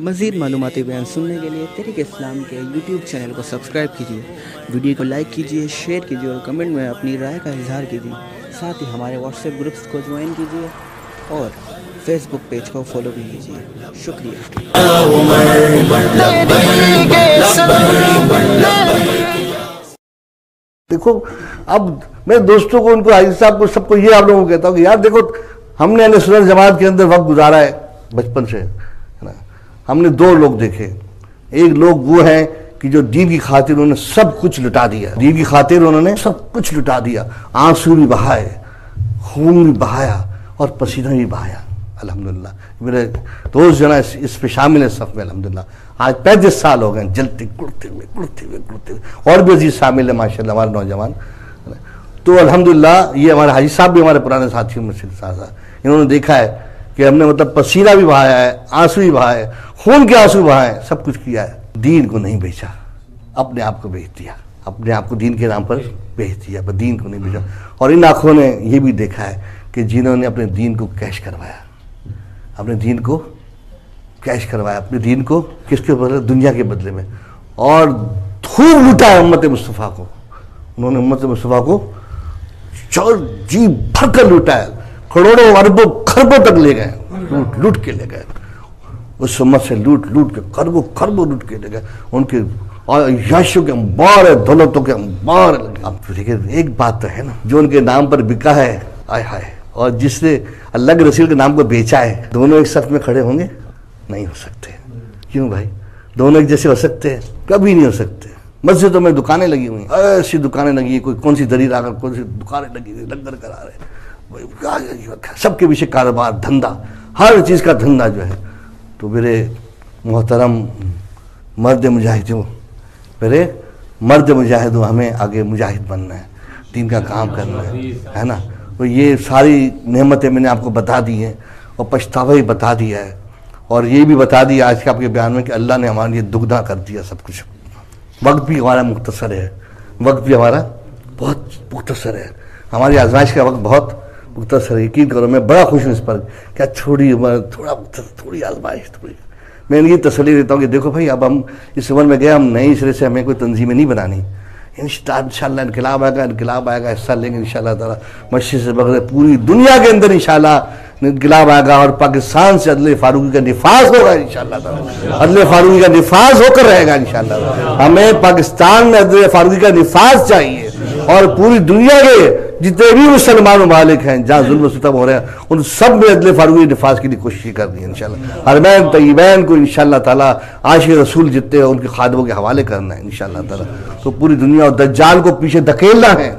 مزید معلوماتی بیان سننے کے لیے تحریک اسلام کے یوٹیوب چینل کو سبسکرائب کیجیے، ویڈیو کو لائک کیجیے، شیئر کیجیے اور کمنٹ میں اپنی رائے کا اظہار کیجیے۔ ساتھ ہی ہمارے واٹس ایپ گروپس کو جوائن کیجیے اور فیس بک پیج کو فالو بھی کیجیے۔ شکریہ۔ دیکھو اب میں دوستوں کو، ان کو، حاجی صاحب کو، سب کو یہ آپ لوگوں کو کہتا ہوں کہ یار دیکھو، ہم نے اہل سنت جماعت کے اندر وقت گزارا ہے بچپن سے، ہم نے دو لوگ دیکھے۔ ایک لوگ وہ ہیں کہ جو دین کی خاطر انہوں نے سب کچھ لٹا دیا، دین کی خاطر انہوں نے سب کچھ لٹا دیا، آنسو بھی بہائے، خون بھی بہایا اور پسینہ بھی بہایا۔ الحمدللہ میرے دوست جو ہے اس پہ شامل ہیں صف میں، الحمدللہ آج 35 سال ہو گئے جلتے کڑتے ہوئے اور بھی عزیز شامل ہیں ماشاءاللہ ہمارے نوجوان۔ تو الحمدللہ یہ ہمارے حاجی صاحب بھی ہمارے پرانے ساتھی مسجد صاحب، انہوں نے دیکھا ہے کہ ہم نے مطلب پسینہ بھی بہایا ہے، آنسو بھی بہائے، خون کے آنسو بہائے، سب کچھ کیا ہے۔ دین کو نہیں بیچا، اپنے آپ کو بیچ دیا، اپنے آپ کو دین کے نام پر بیچ دیا، پر دین کو نہیں بیچا۔ اور ان آنکھوں نے یہ بھی دیکھا ہے کہ جنہوں نے اپنے دین کو کیش کروایا، اپنے دین کو کیش کروایا، اپنے دین کو کس کے بدلے؟ دنیا کے بدلے میں، اور خوب لوٹا ہے امت مصطفیٰ کو۔ انہوں نے امت مصطفیٰ کو جی بھر کر لوٹا ہے، کروڑوں اربوں خربوں تک لے گئے، لوٹ کے لے گئے، اس امت سے لوٹ کے خربوں لوٹ کے لے گئے، ان کے عیاشیوں کے انبار ہے، دولتوں کے انبار ہے۔ اب لیکن ایک بات تو ہے نا، جو ان کے نام پر بکا ہے، آئے ہائے، اور جس نے اللہ کے رسول کے نام کو بیچا ہے، دونوں ایک صف میں کھڑے ہوں گے؟ نہیں ہو سکتے۔ کیوں بھائی؟ دونوں ایک جیسے ہو سکتے ہیں؟ کبھی نہیں ہو سکتے۔ مسجدوں میں دکانیں لگی ہوئی ہیں، ایسی دکانیں لگی ہیں، کوئی کون سی دری لا کر کون سی دکانیں لگی ہوئی، لنگر کرا رہے، سب کے پیچھے کاروبار، دھندا، ہر چیز کا دھندا جو ہے۔ تو میرے محترم مرد مجاہدوں، میرے مرد مجاہدوں، ہمیں آگے مجاہد بننا ہے، دین کا کام کرنا ہے نا۔ تو یہ ساری نعمتیں میں نے آپ کو بتا دی ہیں، اور پچھتاوا ہی بتا دیا ہے، اور یہ بھی بتا دیا آج کے آپ کے بیان میں کہ اللہ نے ہمارے لیے دگنا کر دیا سب کچھ۔ وقت بھی ہمارا مختصر ہے، وقت بھی ہمارا بہت مختصر ہے، ہماری آزمائش کا وقت بہت مختصر ہے۔ یقین کرو میں بڑا خوش ہوں اس پر، کیا چھوڑی عمر، تھوڑی آزمائش، تھوڑی۔ میں یہ تسلی دیتا ہوں کہ دیکھو بھائی، اب ہم اس عمر میں گئے، ہم نئی سرے سے ہمیں کوئی تنظیمیں نہیں بنانی، انشاءاللہ انقلاب آئے گا، حصہ لیں گے انشاءاللہ تعالیٰ، مشرق سے مغرب پوری دنیا کے اندر انشاءاللہ انقلاب آئے گا، اور پاکستان سے عدل فاروقی کا نفاذ ہوگا انشاءاللہ تعالیٰ، عدل فاروقی کا نفاذ ہو کر رہے گا انشاءاللہ۔ ہمیں پاکستان میں عدل فاروقی کا نفاذ چاہیے، اور پوری دنیا کے جتنے بھی مسلمان ممالک ہیں جہاں ظلم و ستم ہو رہے ہیں، ان سب میں عدل فاروقی نفاذ کے لیے کوشش کرنی ہے انشاءاللہ۔ حرمین طیبین کو انشاءاللہ تعالیٰ عاشق رسول جتنے ہیں ان کے خادموں کے حوالے کرنا ہے انشاءاللہ تعالیٰ۔ تو پوری دنیا، اور دجال کو پیچھے دھکیلنا ہے،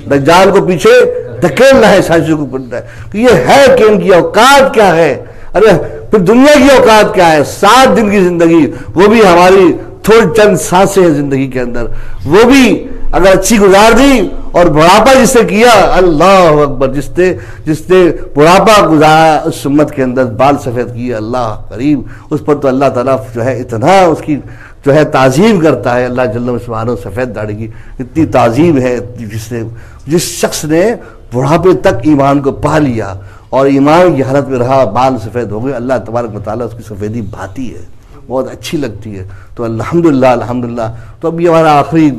دجال کو پیچھے دھکیلنا ہے، سائنسوں کو پڑھنا ہے کہ یہ ہے کہ ان کی اوقات کیا ہے۔ ارے پھر دنیا کی اوقات کیا ہے؟ 7 دن کی زندگی، وہ بھی ہماری تھوڑی چند سانسیں ہیں زندگی کے اندر، وہ بھی اگر اچھی گزار دی، اور بڑھاپا جس نے کیا، اللہ اکبر، جس نے بڑھاپا گزارا اس امت کے اندر، بال سفید کیا، اللہ کریم، اس پر تو اللہ تعالیٰ جو ہے اتنا اس کی جو ہے تعظیم کرتا ہے، اللہ جل سبحانہ سفید داڑھی کی اتنی تعظیم ہے، جس شخص نے بڑھاپے تک ایمان کو پا لیا اور ایمان کی حالت میں رہا، بال سفید ہو گئے، اللہ تبارک و تعالیٰ اس کی سفیدی بھاتی ہے، بہت اچھی لگتی ہے۔ تو الحمدللہ۔ تو اب یہ ہمارا آخری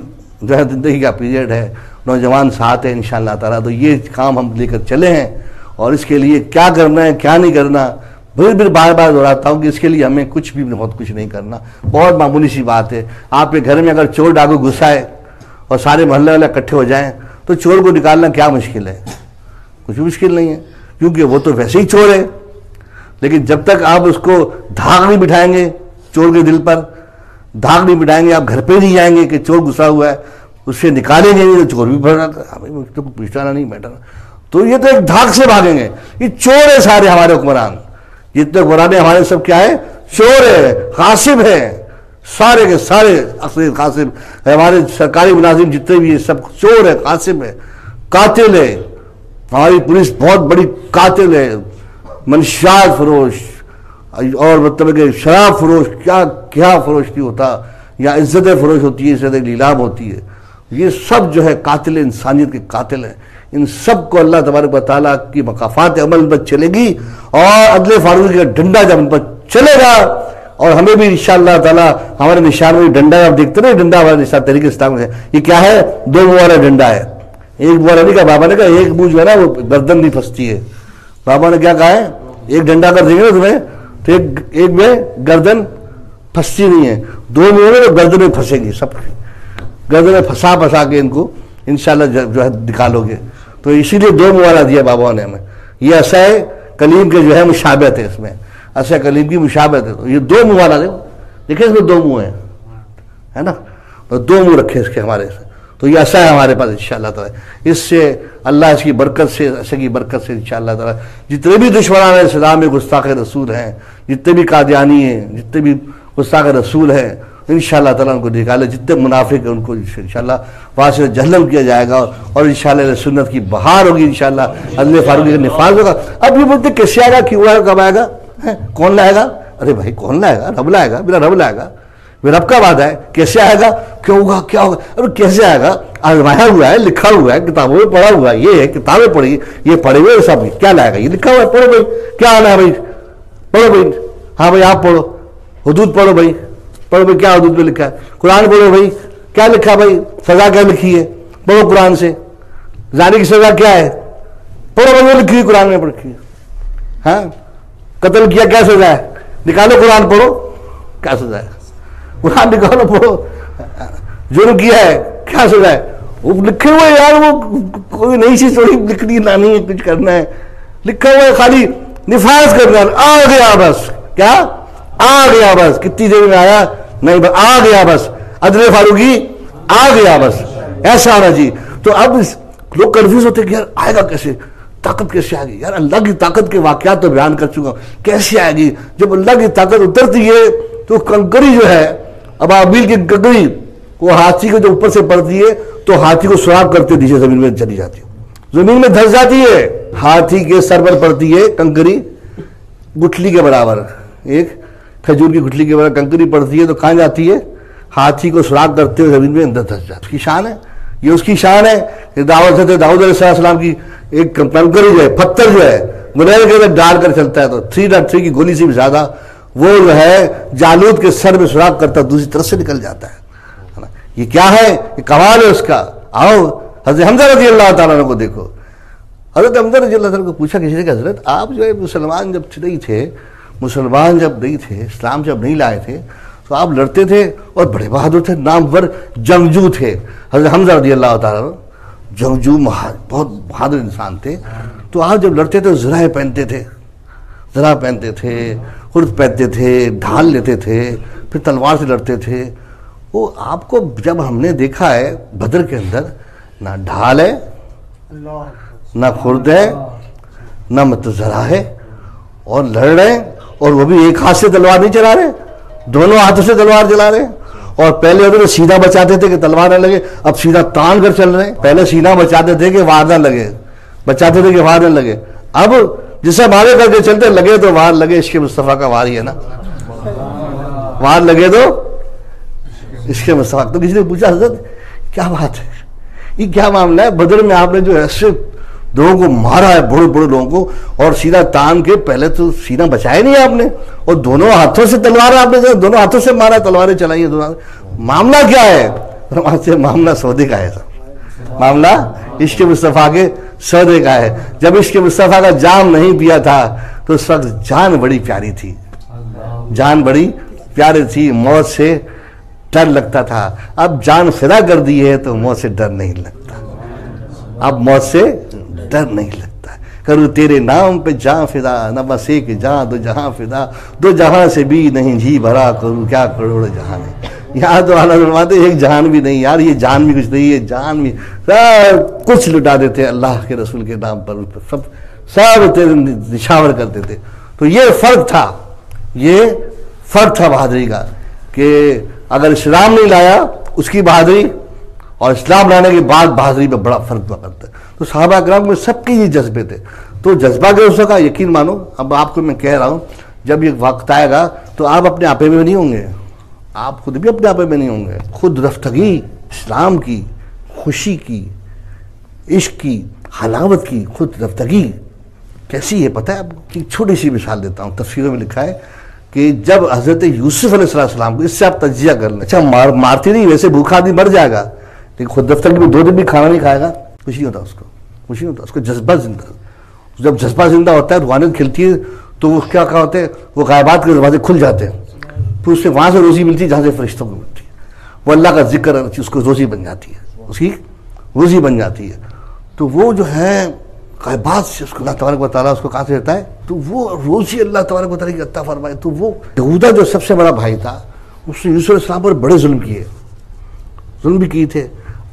جو ہے زندگی کا پیریڈ ہے، نوجوان ساتھ ہیں انشاءاللہ تعالیٰ، تو یہ کام ہم لے کر چلے ہیں، اور اس کے لیے کیا کرنا ہے کیا نہیں کرنا، پھر بار دہراتا ہوں کہ اس کے لیے ہمیں کچھ بھی بہت کچھ نہیں کرنا، بہت معمولی سی بات ہے۔ آپ کے گھر میں اگر چور ڈاکو گھس آئے اور سارے محلے والے اکٹھے ہو جائیں تو چور کو نکالنا کیا مشکل ہے؟ کچھ بھی مشکل نہیں ہے، کیونکہ وہ تو ویسے ہی چور ہے۔ لیکن جب تک آپ اس کو دھاگ نہیں بٹھائیں گے، چور کے دل پر دھاگ نہیں بٹھائیں گے، آپ گھر پہ نہیں جائیں گے کہ چور گھسا ہوا ہے، اس سے نکالیں گے تو چور بھی بھر رہا تھا، ہمیں تو پوچھنا نہیں بیٹھا، تو یہ تو ایک دھاگ سے بھاگیں گے۔ یہ چور ہے سارے ہمارے حکمران، جتنے حکمران ہمارے سب کیا ہے؟ چور ہے، غاصب ہے، سارے کے سارے غاصب، ہمارے سرکاری ملازم جتنے بھی ہیں سب چور ہے، غاصب ہے، قاتل ہے، ہماری پولیس بہت بڑی قاتل ہے، منشیات فروش، اور مطلب کہ شراب فروش، کیا فروش نہیں ہوتا، یا عزت فروش ہوتی ہے، عزت نیلام ہوتی ہے، یہ سب جو ہے قاتل انسانیت کے قاتل ہیں۔ ان سب کو اللہ تبارک و تعالیٰ کی مقافات عمل پر چلے گی، اور عدل فاروقی کا ڈنڈا جب ان پر چلے گا اور ہمیں بھی انشاءاللہ تعالیٰ ہمارے نشان میں ڈنڈا آپ دیکھتے نا، ڈنڈا ہمارے نشان تحریک اسلام ہے. یہ کیا ہے؟ 2 منہ والا ڈنڈا ہے. ایک منہ والا نہیں کہا بابا نے، کہا ایک منہ جو ہے نا وہ گردن نہیں پھنستی ہے. بابا نے کیا کہا ہے؟ ایک ڈنڈا کر دیں گے نا تمہیں تو ایک میں گردن پھنستی نہیں ہے، 2 منہ میں گردن میں پھنسے گی، سب گردن میں پھنسا کے ان کو انشاءاللہ جو ہے نکالو گے. تو اسی لیے 2 منہ والا دیا بابا نے ہمیں. یہ عصا کلیم کے جو ہے مشابہت ہے، اس میں عصا کلیم کی مشابہت ہے. تو یہ 2 منہ والا دیکھیں، اس میں 2 منہ ہیں، ہے نا، 2 منہ رکھے اس کے ہمارے سے. تو یہ عصا ہے ہمارے پاس انشاءاللہ تعالیٰ. اس سے اللہ اس کی برکت سے، عصا کی برکت سے انشاءاللہ تعالیٰ جتنے بھی دشمنان اسلام میں گستاخ رسول ہیں، جتنے بھی قادیانی ہیں، جتنے بھی گستاخ رسول ہیں، انشاءاللہ تعالیٰ ان کو نکالے. جتنے منافق ہیں ان کو انشاءاللہ وہاں سے جہنم کیا جائے گا، اور انشاءاللہ سنت کی بہار ہوگی انشاءاللہ. حضرت فاروقی کا نفاذ ہوگا. اب یہ بولتے کیسے آئے گا، کیوں آئے گا، کب آئے گا، کون لائے گا؟ ارے بھائی کون لائے گا؟ رب لائے گا. میرا رب لائے گا. رب کا بات ہے. کیسے آئے گا، کیوں ہوگا، کیا ہوگا؟ ارے کیسے آئے گا؟ آزمایا ہوا ہے، لکھا ہوا ہے، کتابوں میں پڑھا ہوا ہے. یہ ہے کتابیں پڑھی، یہ پڑھے ہوئے سب. کیا لائے گا؟ یہ لکھا ہوا ہے. پڑھو بھائی، کیا آنا ہے بھائی؟ پڑھو بھائی. ہاں بھائی آپ پڑھو، حدود پڑھو بھائی، پڑھو بھائی کیا حدود میں لکھا ہے. قرآن پڑھو بھائی، کیا لکھا بھائی؟ سزا کیا لکھی ہے؟ پڑھو قرآن سے. زانی کی سزا کیا ہے؟ پڑھو بھائی، وہ لکھی ہے قرآن میں پڑھی ہے. ہاں قتل کیا کیا سزا ہے؟ نکالو قرآن پڑھو، کیا سزا ہے؟ قرآن نکالو پڑھو. جرم کیا ہے، کیا سزا ہے؟ وہ لکھے ہوئے یار، وہ کوئی نئی چیز تھوڑی لکھنی لانی ہے، کچھ کرنا ہے. لکھا ہوا ہے، خالی نفاذ کرنا ہے. آ گیا بس. کیا آ گیا بس؟ کتنی دیر میں آیا؟ نہیں، آ گیا بس. عدل فاروقی آ گیا بس، ایسا آنا جی. تو اب لوگ کنفیوز ہوتے کہ یار آئے گا کیسے، طاقت کیسے آئے گی؟ یار اللہ کی طاقت کے واقعات تو بیان کر چکا ہوں. کیسے آئے گی؟ جب اللہ کی طاقت اترتی ہے تو کنکری جو ہے، ابابیل کی کنکری وہ ہاتھی کے جو اوپر سے پڑتی ہے تو ہاتھی کو سراغ کرتے نیچے زمین میں چلی جاتی ہے، زمین میں دھس جاتی ہے. ہاتھی کے سر پر پڑتی ہے کنکری، گٹھلی کے برابر، ایک کھجور کی گٹھلی کے برابر کنکری پڑتی ہے تو کہاں جاتی ہے؟ ہاتھی کو سراغ کرتے ہوئے زمین میں اندر دھس جاتی ہے. اس کی شان ہے، یہ اس کی شان ہے. دعوت داؤد علیہ السلام کی ایک کنکری جو ہے، پتھر جو ہے گلیل کے اندر ڈال کر چلتا ہے تو 3.3 کی گولی سے بھی زیادہ وہ جو ہے جالوت کے سر میں سراغ کرتا ہے، دوسری طرف سے نکل جاتا ہے. یہ کیا ہے؟ یہ کمال ہے اس کا. آؤ حضرت حمزہ رضی اللہ تعالیٰ عنہ کو دیکھو. حضرت حمزہ رضی اللہ تعالیٰ کو پوچھا کسی نے کہ حضرت آپ جو ہے مسلمان جب نہیں تھے، مسلمان جب نہیں تھے، اسلام جب نہیں لائے تھے تو آپ لڑتے تھے اور بڑے بہادر تھے، نامور جنگجو تھے. حضرت حمزہ رضی اللہ تعالیٰ عنہ جنگجو بہت بہادر انسان تھے. تو آپ جب لڑتے تھے زرہ پہنتے تھے، زرہ پہنتے تھے، خرد پہنتے تھے، ڈھال لیتے تھے، پھر تلوار سے لڑتے تھے. وہ آپ کو جب ہم نے دیکھا ہے بدر کے اندر، نہ ڈھال ہے، نہ خرد ہے، نہ متزرہ ہے، اور لڑ رہے ہیں، اور وہ بھی ایک ہاتھ سے تلوار نہیں چلا رہے، دونوں ہاتھوں سے تلوار چلا رہے ہیں. اور پہلے ہوتے تو سینہ بچاتے تھے کہ تلوار نہ لگے، اب سینہ تان کر چل رہے ہیں. پہلے سینہ بچاتے تھے کہ وار نہ لگے، بچاتے تھے کہ وار نہ لگے. اب جسے مارے کر کے چلتے، لگے تو وار لگے. عشق مصطفیٰ کا وار ہی ہے نا، وار لگے تو عشق مصطفیٰ. تو کسی نے پوچھا حضرت کیا بات ہے، یہ کیا معاملہ ہے؟ بدر میں آپ نے جو ایسے لوگوں کو مارا ہے، بڑے بڑے لوگوں کو، اور سینہ تان کے، پہلے تو سینہ بچایا نہیں آپ نے، اور دونوں ہاتھوں سے تلوار آپ نے دونوں ہاتھوں سے مارا، تلواریں چلائی ہیں. معاملہ کیا ہے؟ معاملہ سودے کا ہے. معاملہ عشق مصطفیٰ کے سودے کا ہے. جب عشق مصطفیٰ کا جام نہیں پیا تھا تو اس وقت جان بڑی پیاری تھی، جان بڑی پیاری تھی، موت سے ڈر لگتا تھا. اب جان فدا کر دی ہے تو موت سے ڈر نہیں لگتا، اب موت سے ڈر نہیں لگتا. کروں تیرے نام پہ جان فدا، نہ بس ایک جان دو جہاں فدا، دو جہاں سے بھی نہیں جی بھرا، کروں کیا کروڑ جہاں ہے. یہاں تو اعلیٰ فرماتے ایک جان بھی نہیں یار، یہ جان بھی کچھ نہیں ہے، جان بھی سب کچھ لٹا دیتے اللہ کے رسول کے نام پر، سب تیرے نشاور کرتے تھے. تو یہ فرق تھا، یہ فرق تھا بہادری کا، کہ اگر اسلام نہیں لایا اس کی بہادری، اور اسلام لانے کے بعد بہادری میں بڑا فرق ہوا کرتا ہے. تو صحابہ کرام میں سب کے یہ جذبے تھے. تو جذبہ کے اس کا یقین مانو. اب آپ کو میں کہہ رہا ہوں جب یہ وقت آئے گا تو آپ اپنے آپے میں نہیں ہوں گے، آپ خود بھی اپنے آپے میں نہیں ہوں گے. خود رفتگی اسلام کی، خوشی کی، عشق کی، حلاوت کی خود رفتگی کیسی ہے پتہ ہے آپ کو؟ چھوٹی سی مثال دیتا ہوں. تفسیروں میں لکھا ہے کہ جب حضرت یوسف علیہ السلام کو، اس سے آپ تجزیہ کر لیں، اچھا مارتی نہیں، ویسے بھوکا آدمی مر جائے گا، لیکن خود دفتر میں 2 دن بھی کھانا نہیں کھائے گا، کچھ نہیں ہوتا اس کو، کچھ نہیں ہوتا، اس کو جذبہ زندہ، جب جذبہ زندہ ہوتا ہے، روحانیت کھلتی ہے، تو وہ کیا ہوتے ہیں، وہ غائبات کے دروازے کھل جاتے ہیں، پھر اس سے وہاں سے روزی ملتی ہے جہاں سے فرشتوں کو ملتی ہے، وہ اللہ کا ذکر اس کو روزی بن جاتی ہے، اس کی روزی بن جاتی ہے، تو وہ جو ہے غائبات سے اس کو اللہ تبارک و تعالیٰ اس کو کہاں سے دیتا ہے، تو وہ روزی اللہ تبارک و تعالیٰ کی عطا فرمائے۔ تو وہ یہودا جو سب سے بڑا بھائی تھا، اس نے یوسف علیہ السلام پر بڑے ظلم بھی کیے تھے۔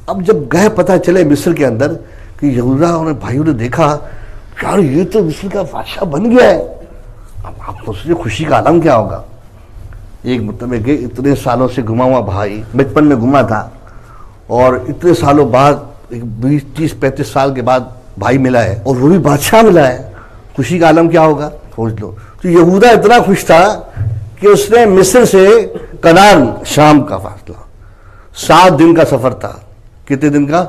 اب جب گئے پتہ چلے مصر کے اندر کہ یہودا اور بھائیوں نے دیکھا یار یہ تو مصر کا بادشاہ بن گیا ہے، اب آپ سوچیے خوشی کا عالم کیا ہوگا۔ ایک مطلب کہ اتنے سالوں سے گما ہوا بھائی، بچپن میں گما تھا، اور اتنے سالوں بعد 20 30 35 سال کے بعد بھائی ملا ہے، اور وہ بھی بادشاہ ملا ہے، خوشی کا عالم کیا ہوگا سوچ لو۔ تو یہودا اتنا خوش تھا کہ اس نے مصر سے کنعان شام کا فاصلہ 7 دن کا سفر تھا، کتنے دن کا؟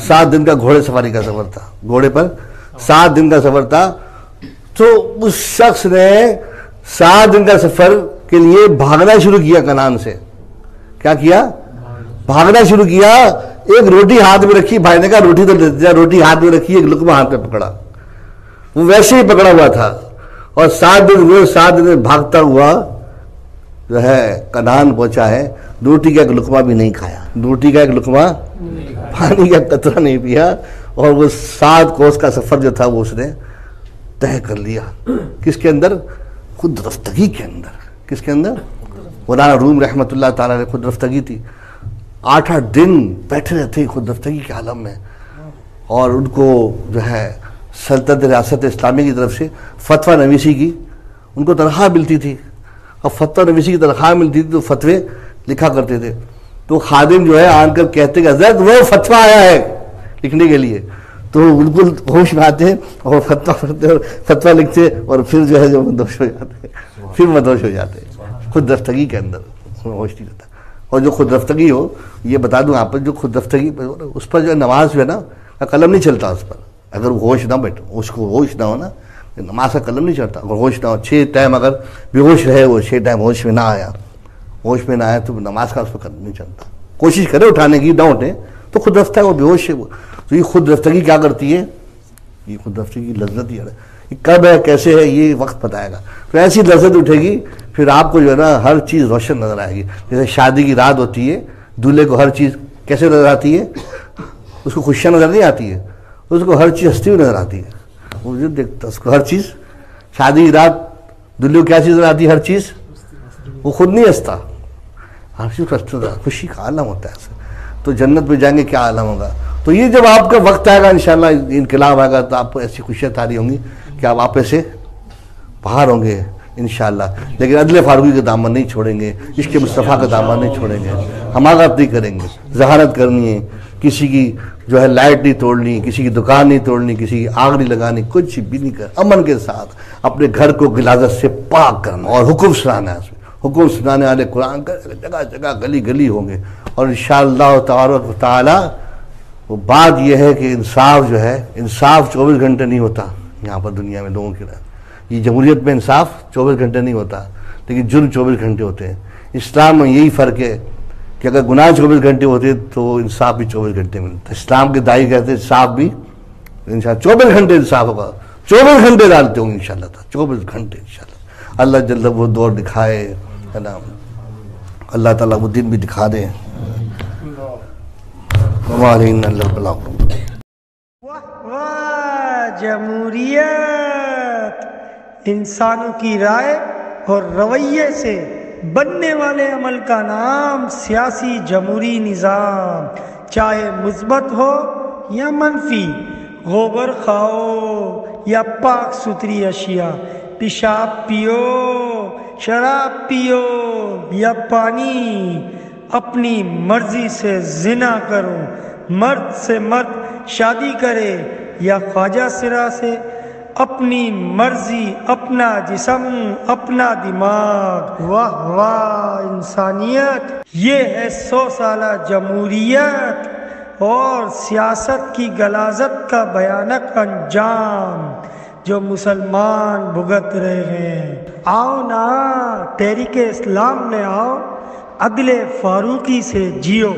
7 دن کا گھوڑے سواری کا سفر تھا، گھوڑے پر 7 دن کا سفر تھا۔ تو اس شخص نے 7 دن کا سفر کے لیے بھاگنا شروع کیا کنعان سے۔ کیا کیا؟ بھاگنا شروع کیا۔ ایک روٹی ہاتھ میں رکھی، بھائی نے کہا روٹی تو دیتے جا، روٹی ہاتھ میں رکھی، ایک لقمہ ہاتھ میں پکڑا، وہ ویسے ہی پکڑا ہوا تھا، اور 7 دن ہوئے، 7 دن میں بھاگتا ہوا جو ہے کنعان پہنچا ہے، روٹی کا ایک لقمہ بھی نہیں کھایا، روٹی کا ایک لقمہ، پانی کا قطرہ نہیں پیا، اور وہ 7 کوس کا سفر جو تھا وہ اس نے طے کر لیا۔ کس کے اندر؟ خود رفتگی کے اندر۔ کس کے اندر؟ مولانا روم رحمۃ اللہ تعالیٰ نے خود رفتگی تھی، 8 دن بیٹھے رہتے خود رفتگی کے عالم میں، اور ان کو جو ہے سلطنت ریاست اسلامی کی طرف سے فتویٰ نویسی کی ان کو تنخواہ ملتی تھی، اور فتویٰ نویسی کی تنخواہ ملتی تھی تو فتوے لکھا کرتے تھے۔ تو خادم جو ہے آن کر کہتے کہ حضرت وہ فتویٰ آیا ہے لکھنے کے لیے، تو بالکل ہوش میں آتے اور فتویٰ پڑھتے اور فتویٰ لکھتے، اور پھر جو ہے جو مدہوش ہو جاتے، پھر مدہوش ہو جاتے خود رفتگی کے اندر، ہوش نہیں رہتا۔ اور جو خود رفتگی ہو، یہ بتا دوں آپ پر، جو خود رفتگی اس پر جو ہے نماز جو ہے نا قلم نہیں چلتا اس پر، اگر وہ ہوش نہ بیٹھو، اس کو ہوش نہ ہو نا، نماز کا قلم نہیں چلتا، اگر ہوش نہ ہو، 6 ٹائم اگر بے ہوش رہے، وہ 6 ٹائم ہوش میں نہ آیا، ہوش میں نہ آیا تو نماز کا اس پر قلم نہیں چلتا۔ کوشش کرے اٹھانے کی، نہ اٹھے تو خود رفتہ ہے، وہ بے ہوش ہے وہ۔ تو یہ خود رفتگی کیا کرتی ہے؟ یہ خود رفتگی کی لذت ہی ہے، یہ کب ہے کیسے ہے یہ وقت بتائے گا۔ تو ایسی لذت اٹھے گی پھر آپ کو جو ہے نا ہر چیز روشن نظر آئے گی۔ جیسے شادی کی رات ہوتی ہے، دولہے کو ہر چیز کیسے نظر آتی ہے؟ اس کو خوشیاں نظر نہیں آتی ہے، اس کو ہر چیز ہستی ہوئی نظر آتی ہے، وہ جو دیکھتا اس کو ہر چیز۔ شادی کی رات دولہے کو کیا چیز نظر آتی ہے؟ ہر چیز، وہ خود نہیں ہنستا، ہر چیز ہنستا، خوشی کا عالم ہوتا ہے ایسا۔ تو جنت میں جائیں گے کیا عالم ہوگا۔ تو یہ جب آپ کا وقت آئے گا انشاءاللہ، انقلاب آئے گا، تو آپ کو ایسی خوشیاں تاری ہوں گی کہ آپ آپے سے باہر ہوں گے انشاءاللہ۔ لیکن عدل فاروقی کا دامن نہیں چھوڑیں گے، عشق مصطفیٰ کا دامن نہیں چھوڑیں گے، حماقت نہیں کریں گے، ذہانت کرنی ہے، کسی کی جو ہے لائٹ نہیں توڑنی، کسی کی دکان نہیں توڑنی، کسی کی آگ نہیں لگانی، کچھ بھی نہیں کرنا، امن کے ساتھ اپنے گھر کو غلاظت سے پاک کرنا، اور حکم سنانا ہے اس میں۔ حکم سنانے والے قرآن کا جگہ جگہ گلی گلی ہوں گے، اور انشاءاللہ تبارک و تعالی وہ بات یہ ہے کہ انصاف جو ہے، انصاف 24 گھنٹے نہیں ہوتا یہاں پر دنیا میں لوگوں کے لیے۔ یہ جمہوریت میں انصاف 24 گھنٹے نہیں ہوتا، لیکن جرم 24 گھنٹے ہوتے ہیں۔ اسلام میں یہی فرق ہے کہ اگر گناہ 24 گھنٹے ہوتے تو انصاف بھی 24 گھنٹے ملتا۔ اسلام کے داعی کہتے ہیں انصاف بھی انشاءاللہ 24 گھنٹے انصاف ہوگا، 24 گھنٹے ڈالتے ہوں گے انشاءاللہ، 24 گھنٹے انشاءاللہ۔ اللہ جل وہ دور دکھائے، ہے نا، اللہ تعالیٰ وہ دن بھی دکھا دے۔ جمہوریت انسانوں کی رائے اور رویے سے بننے والے عمل کا نام سیاسی جمہوری نظام، چاہے مثبت ہو یا منفی، گوبر کھاؤ یا پاک ستھری اشیاء، پیشاب پیو، شراب پیو یا پانی، اپنی مرضی سے زنا کرو، مرد سے مرد شادی کرے یا خواجہ سرا سے، اپنی مرضی، اپنا جسم، اپنا دماغ۔ واہ واہ انسانیت! یہ ہے 100 سالہ جمہوریت اور سیاست کی غلاظت کا بھیانک انجام جو مسلمان بھگت رہے ہیں۔ آؤ نا تحریک اسلام میں آؤ، عدل فاروقی سے جیو۔